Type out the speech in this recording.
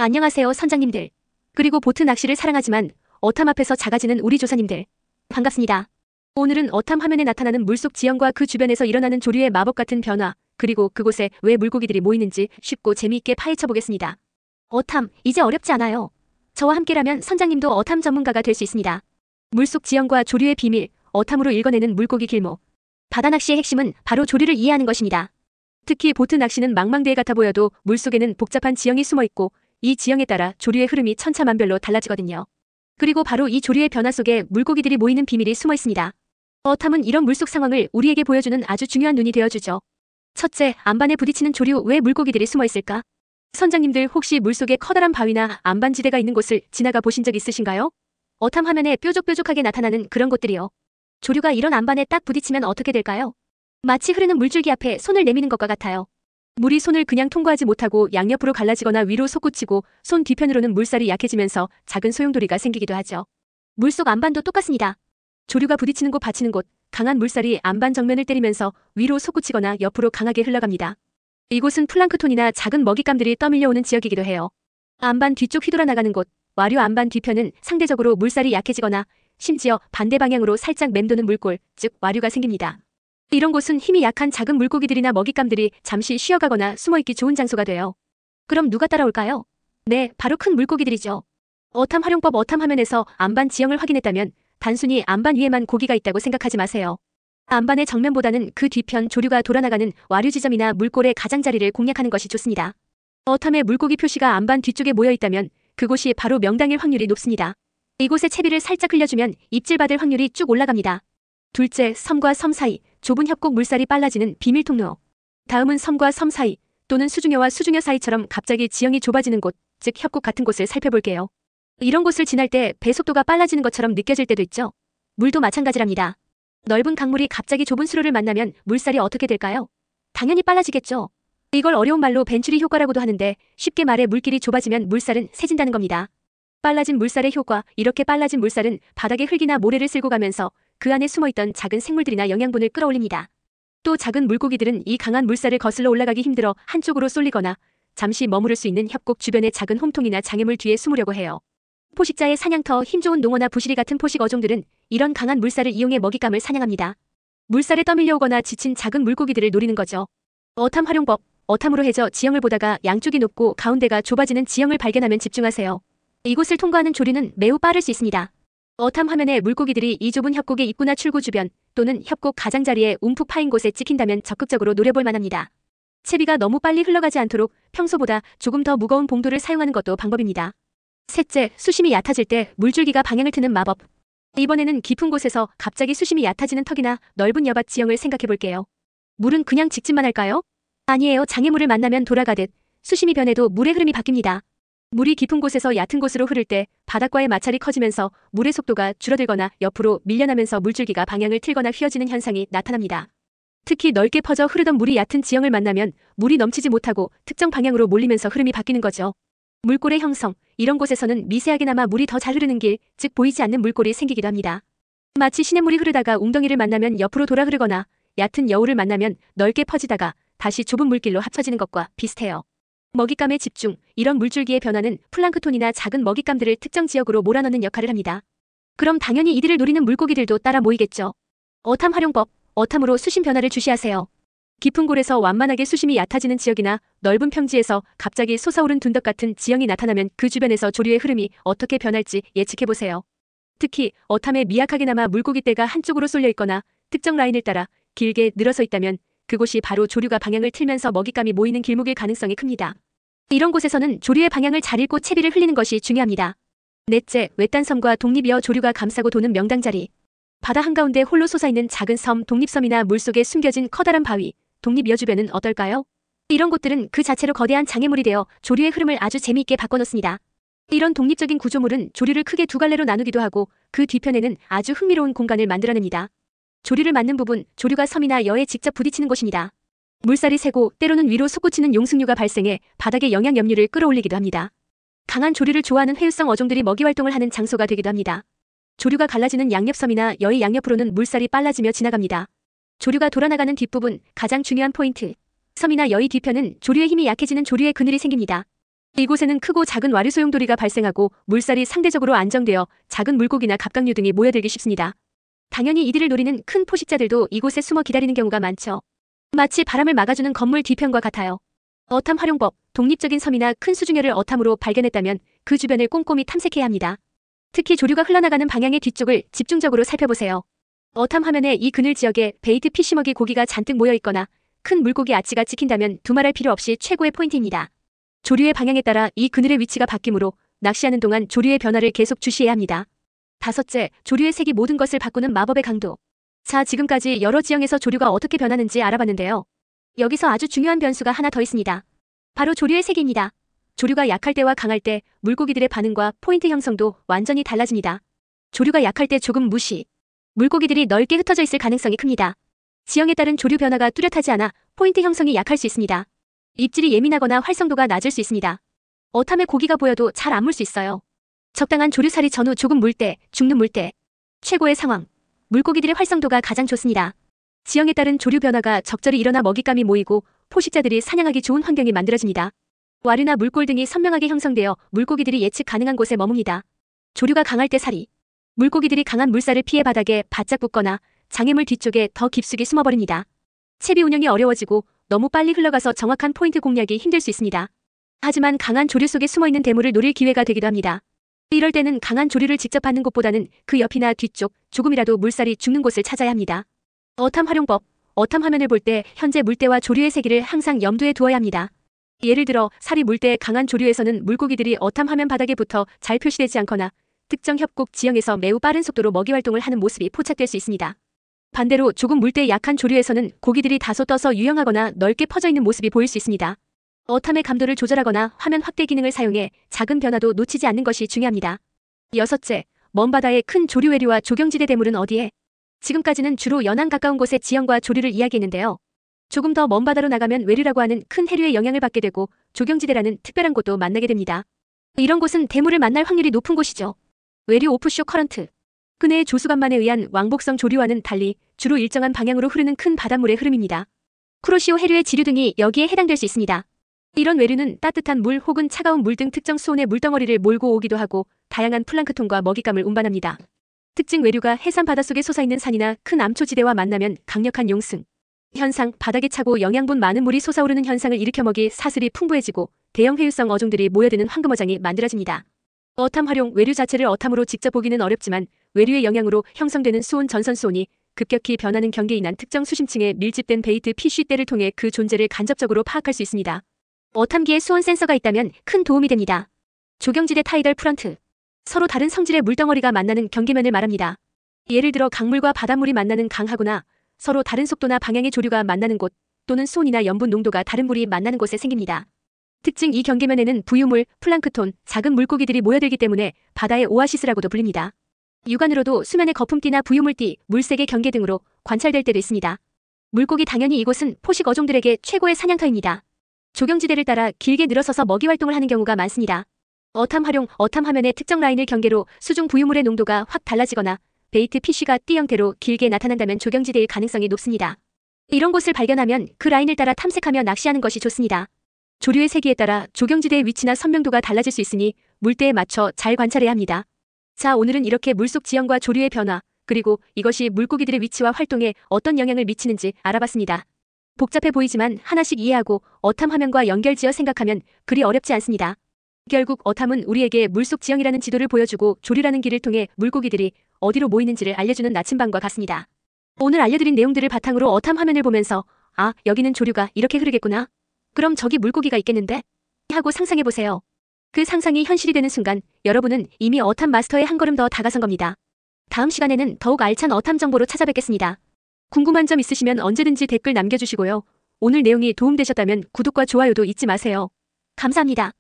안녕하세요, 선장님들. 그리고 보트 낚시를 사랑하지만 어탐 앞에서 작아지는 우리 조사님들. 반갑습니다. 오늘은 어탐 화면에 나타나는 물속 지형과 그 주변에서 일어나는 조류의 마법 같은 변화, 그리고 그곳에 왜 물고기들이 모이는지 쉽고 재미있게 파헤쳐 보겠습니다. 어탐, 이제 어렵지 않아요. 저와 함께라면 선장님도 어탐 전문가가 될 수 있습니다. 물속 지형과 조류의 비밀, 어탐으로 읽어내는 물고기 길목. 바다 낚시의 핵심은 바로 조류를 이해하는 것입니다. 특히 보트 낚시는 망망대해 같아 보여도 물속에는 복잡한 지형이 숨어 있고 이 지형에 따라 조류의 흐름이 천차만별로 달라지거든요. 그리고 바로 이 조류의 변화 속에 물고기들이 모이는 비밀이 숨어 있습니다. 어탐은 이런 물속 상황을 우리에게 보여주는 아주 중요한 눈이 되어주죠. 첫째, 안반에 부딪히는 조류. 왜 물고기들이 숨어 있을까? 선장님들 혹시 물속에 커다란 바위나 안반지대가 있는 곳을 지나가 보신 적 있으신가요? 어탐 화면에 뾰족뾰족하게 나타나는 그런 곳들이요. 조류가 이런 안반에 딱 부딪히면 어떻게 될까요? 마치 흐르는 물줄기 앞에 손을 내미는 것과 같아요. 물이 손을 그냥 통과하지 못하고 양옆으로 갈라지거나 위로 솟구치고 손 뒤편으로는 물살이 약해지면서 작은 소용돌이가 생기기도 하죠. 물속 안반도 똑같습니다. 조류가 부딪히는 곳 받치는 곳, 강한 물살이 안반 정면을 때리면서 위로 솟구치거나 옆으로 강하게 흘러갑니다. 이곳은 플랑크톤이나 작은 먹잇감들이 떠밀려오는 지역이기도 해요. 안반 뒤쪽 휘돌아 나가는 곳, 와류 안반 뒤편은 상대적으로 물살이 약해지거나 심지어 반대 방향으로 살짝 맴도는 물골, 즉 와류가 생깁니다. 이런 곳은 힘이 약한 작은 물고기들이나 먹잇감들이 잠시 쉬어가거나 숨어있기 좋은 장소가 돼요. 그럼 누가 따라올까요? 네, 바로 큰 물고기들이죠. 어탐 활용법. 어탐 화면에서 안반 지형을 확인했다면 단순히 안반 위에만 고기가 있다고 생각하지 마세요. 안반의 정면보다는 그 뒤편 조류가 돌아나가는 와류 지점이나 물골의 가장자리를 공략하는 것이 좋습니다. 어탐의 물고기 표시가 안반 뒤쪽에 모여있다면 그곳이 바로 명당일 확률이 높습니다. 이곳에 채비를 살짝 흘려주면 입질받을 확률이 쭉 올라갑니다. 둘째, 섬과 섬 사이, 좁은 협곡. 물살이 빨라지는 비밀 통로. 다음은 섬과 섬 사이 또는 수중여와 수중여 사이처럼 갑자기 지형이 좁아지는 곳, 즉 협곡 같은 곳을 살펴볼게요. 이런 곳을 지날 때 배 속도가 빨라지는 것처럼 느껴질 때도 있죠. 물도 마찬가지랍니다. 넓은 강물이 갑자기 좁은 수로를 만나면 물살이 어떻게 될까요? 당연히 빨라지겠죠. 이걸 어려운 말로 벤츄리 효과라고도 하는데 쉽게 말해 물길이 좁아지면 물살은 세진다는 겁니다. 빨라진 물살의 효과. 이렇게 빨라진 물살은 바닥에 흙이나 모래를 쓸고 가면서 그 안에 숨어있던 작은 생물들이나 영양분을 끌어올립니다. 또 작은 물고기들은 이 강한 물살을 거슬러 올라가기 힘들어 한쪽으로 쏠리거나 잠시 머무를 수 있는 협곡 주변의 작은 홈통이나 장애물 뒤에 숨으려고 해요. 포식자의 사냥터. 힘 좋은 농어나 부시리 같은 포식 어종들은 이런 강한 물살을 이용해 먹잇감을 사냥합니다. 물살에 떠밀려오거나 지친 작은 물고기들을 노리는 거죠. 어탐 활용법. 어탐으로 해저 지형을 보다가 양쪽이 높고 가운데가 좁아지는 지형을 발견하면 집중하세요. 이곳을 통과하는 조류는 매우 빠를 수 있습니다. 어탐 화면에 물고기들이 이 좁은 협곡의 입구나 출구 주변 또는 협곡 가장자리에 움푹 파인 곳에 찍힌다면 적극적으로 노려볼 만합니다. 채비가 너무 빨리 흘러가지 않도록 평소보다 조금 더 무거운 봉도를 사용하는 것도 방법입니다. 셋째, 수심이 얕아질 때 물줄기가 방향을 트는 마법. 이번에는 깊은 곳에서 갑자기 수심이 얕아지는 턱이나 넓은 여밭 지형을 생각해볼게요. 물은 그냥 직진만 할까요? 아니에요. 장애물을 만나면 돌아가듯 수심이 변해도 물의 흐름이 바뀝니다. 물이 깊은 곳에서 얕은 곳으로 흐를 때 바닥과의 마찰이 커지면서 물의 속도가 줄어들거나 옆으로 밀려나면서 물줄기가 방향을 틀거나 휘어지는 현상이 나타납니다. 특히 넓게 퍼져 흐르던 물이 얕은 지형을 만나면 물이 넘치지 못하고 특정 방향으로 몰리면서 흐름이 바뀌는 거죠. 물골의 형성. 이런 곳에서는 미세하게나마 물이 더 잘 흐르는 길, 즉 보이지 않는 물골이 생기기도 합니다. 마치 시냇물이 흐르다가 웅덩이를 만나면 옆으로 돌아 흐르거나 얕은 여울을 만나면 넓게 퍼지다가 다시 좁은 물길로 합쳐지는 것과 비슷해요. 먹잇감의 집중. 이런 물줄기의 변화는 플랑크톤이나 작은 먹잇감들을 특정 지역으로 몰아넣는 역할을 합니다. 그럼 당연히 이들을 노리는 물고기들도 따라 모이겠죠. 어탐 활용법. 어탐으로 수심 변화를 주시하세요. 깊은 골에서 완만하게 수심이 얕아지는 지역이나 넓은 평지에서 갑자기 솟아오른 둔덕 같은 지형이 나타나면 그 주변에서 조류의 흐름이 어떻게 변할지 예측해보세요. 특히 어탐에 미약하게나마 물고기떼가 한쪽으로 쏠려 있거나 특정 라인을 따라 길게 늘어서 있다면 그곳이 바로 조류가 방향을 틀면서 먹잇감이 모이는 길목일 가능성이 큽니다. 이런 곳에서는 조류의 방향을 잘 읽고 채비를 흘리는 것이 중요합니다. 넷째, 외딴섬과 독립이어 조류가 감싸고 도는 명당자리. 바다 한가운데 홀로 솟아있는 작은 섬, 독립섬이나 물속에 숨겨진 커다란 바위, 독립이어 주변은 어떨까요? 이런 곳들은 그 자체로 거대한 장애물이 되어 조류의 흐름을 아주 재미있게 바꿔놓습니다. 이런 독립적인 구조물은 조류를 크게 두 갈래로 나누기도 하고 그 뒤편에는 아주 흥미로운 공간을 만들어냅니다. 조류를 맞는 부분, 조류가 섬이나 여에 직접 부딪히는 곳입니다. 물살이 세고 때로는 위로 솟구치는 용승류가 발생해 바닥의 영양 염류를 끌어올리기도 합니다. 강한 조류를 좋아하는 회유성 어종들이 먹이 활동을 하는 장소가 되기도 합니다. 조류가 갈라지는 양옆섬이나 여의 양옆으로는 물살이 빨라지며 지나갑니다. 조류가 돌아나가는 뒷부분, 가장 중요한 포인트. 섬이나 여의 뒤편은 조류의 힘이 약해지는 조류의 그늘이 생깁니다. 이곳에는 크고 작은 와류 소용돌이가 발생하고 물살이 상대적으로 안정되어 작은 물고기나 갑각류 등이 모여들기 쉽습니다. 당연히 이들을 노리는 큰 포식자들도 이곳에 숨어 기다리는 경우가 많죠. 마치 바람을 막아주는 건물 뒤편과 같아요. 어탐 활용법, 독립적인 섬이나 큰 수중어를 어탐으로 발견했다면 그 주변을 꼼꼼히 탐색해야 합니다. 특히 조류가 흘러나가는 방향의 뒤쪽을 집중적으로 살펴보세요. 어탐 화면에 이 그늘 지역에 베이트 피쉬먹이 고기가 잔뜩 모여있거나 큰 물고기 아치가 찍힌다면 두말할 필요 없이 최고의 포인트입니다. 조류의 방향에 따라 이 그늘의 위치가 바뀌므로 낚시하는 동안 조류의 변화를 계속 주시해야 합니다. 다섯째, 조류의 색이 모든 것을 바꾸는 마법의 강도. 자, 지금까지 여러 지형에서 조류가 어떻게 변하는지 알아봤는데요. 여기서 아주 중요한 변수가 하나 더 있습니다. 바로 조류의 색입니다. 조류가 약할 때와 강할 때 물고기들의 반응과 포인트 형성도 완전히 달라집니다. 조류가 약할 때 조금 무시. 물고기들이 넓게 흩어져 있을 가능성이 큽니다. 지형에 따른 조류 변화가 뚜렷하지 않아 포인트 형성이 약할 수 있습니다. 입질이 예민하거나 활성도가 낮을 수 있습니다. 어탐에 고기가 보여도 잘 안 물 수 있어요. 적당한 조류살이 전후 조금 물 때, 죽는 물 때. 최고의 상황. 물고기들의 활성도가 가장 좋습니다. 지형에 따른 조류 변화가 적절히 일어나 먹잇감이 모이고 포식자들이 사냥하기 좋은 환경이 만들어집니다. 와류나 물골 등이 선명하게 형성되어 물고기들이 예측 가능한 곳에 머뭅니다. 조류가 강할 때 사리. 물고기들이 강한 물살을 피해 바닥에 바짝 붙거나 장애물 뒤쪽에 더 깊숙이 숨어버립니다. 채비 운영이 어려워지고 너무 빨리 흘러가서 정확한 포인트 공략이 힘들 수 있습니다. 하지만 강한 조류 속에 숨어있는 대물을 노릴 기회가 되기도 합니다. 이럴 때는 강한 조류를 직접 받는 곳보다는 그 옆이나 뒤쪽, 조금이라도 물살이 죽는 곳을 찾아야 합니다. 어탐 활용법. 어탐 화면을 볼 때 현재 물때와 조류의 세기를 항상 염두에 두어야 합니다. 예를 들어 살이 물때 강한 조류에서는 물고기들이 어탐 화면 바닥에 붙어 잘 표시되지 않거나 특정 협곡 지형에서 매우 빠른 속도로 먹이 활동을 하는 모습이 포착될 수 있습니다. 반대로 조금 물때 약한 조류에서는 고기들이 다소 떠서 유영하거나 넓게 퍼져 있는 모습이 보일 수 있습니다. 어탐의 감도를 조절하거나 화면 확대 기능을 사용해 작은 변화도 놓치지 않는 것이 중요합니다. 여섯째, 먼 바다의 큰 조류 외류와 조경지대 대물은 어디에? 지금까지는 주로 연안 가까운 곳의 지형과 조류를 이야기했는데요. 조금 더 먼 바다로 나가면 외류라고 하는 큰 해류의 영향을 받게 되고 조경지대라는 특별한 곳도 만나게 됩니다. 이런 곳은 대물을 만날 확률이 높은 곳이죠. 외류 오프쇼 커런트. 그네의 조수간만에 의한 왕복성 조류와는 달리 주로 일정한 방향으로 흐르는 큰 바닷물의 흐름입니다. 쿠로시오 해류의 지류 등이 여기에 해당될 수 있습니다. 이런 외류는 따뜻한 물 혹은 차가운 물 등 특정 수온의 물덩어리를 몰고 오기도 하고 다양한 플랑크톤과 먹잇감을 운반합니다. 특징 외류가 해산 바닷속에 솟아있는 산이나 큰 암초지대와 만나면 강력한 용승 현상, 바닥에 차고 영양분 많은 물이 솟아오르는 현상을 일으켜 먹이 사슬이 풍부해지고 대형 회유성 어종들이 모여드는 황금어장이 만들어집니다. 어탐 활용. 외류 자체를 어탐으로 직접 보기는 어렵지만 외류의 영향으로 형성되는 수온 전선 수온이 급격히 변하는 경계에 있는 특정 수심층에 밀집된 베이트 피쉬대를 통해 그 존재를 간접적으로 파악할 수 있습니다. 어탐기에 수온 센서가 있다면 큰 도움이 됩니다. 조경지대 타이덜 프런트. 서로 다른 성질의 물덩어리가 만나는 경계면을 말합니다. 예를 들어 강물과 바닷물이 만나는 강하구나. 서로 다른 속도나 방향의 조류가 만나는 곳 또는 수온이나 염분 농도가 다른 물이 만나는 곳에 생깁니다. 특징. 이 경계면에는 부유물, 플랑크톤, 작은 물고기들이 모여들기 때문에 바다의 오아시스라고도 불립니다. 육안으로도 수면의 거품띠나 부유물띠, 물색의 경계 등으로 관찰될 때도 있습니다. 물고기. 당연히 이곳은 포식 어종들에게 최고의 사냥터입니다. 조경지대를 따라 길게 늘어서서 먹이 활동을 하는 경우가 많습니다. 어탐 활용. 어탐 화면의 특정 라인을 경계로 수중 부유물의 농도가 확 달라지거나 베이트 피쉬가 띠 형태로 길게 나타난다면 조경지대일 가능성이 높습니다. 이런 곳을 발견하면 그 라인을 따라 탐색하며 낚시하는 것이 좋습니다. 조류의 세기에 따라 조경지대의 위치나 선명도가 달라질 수 있으니 물때에 맞춰 잘 관찰해야 합니다. 자, 오늘은 이렇게 물속 지형과 조류의 변화, 그리고 이것이 물고기들의 위치와 활동에 어떤 영향을 미치는지 알아봤습니다. 복잡해 보이지만 하나씩 이해하고 어탐 화면과 연결지어 생각하면 그리 어렵지 않습니다. 결국 어탐은 우리에게 물속 지형이라는 지도를 보여주고 조류라는 길을 통해 물고기들이 어디로 모이는지를 알려주는 나침반과 같습니다. 오늘 알려드린 내용들을 바탕으로 어탐 화면을 보면서 아, 여기는 조류가 이렇게 흐르겠구나. 그럼 저기 물고기가 있겠는데? 하고 상상해보세요. 그 상상이 현실이 되는 순간 여러분은 이미 어탐 마스터에 한 걸음 더 다가선 겁니다. 다음 시간에는 더욱 알찬 어탐 정보로 찾아뵙겠습니다. 궁금한 점 있으시면 언제든지 댓글 남겨주시고요. 오늘 내용이 도움되셨다면 구독과 좋아요도 잊지 마세요. 감사합니다.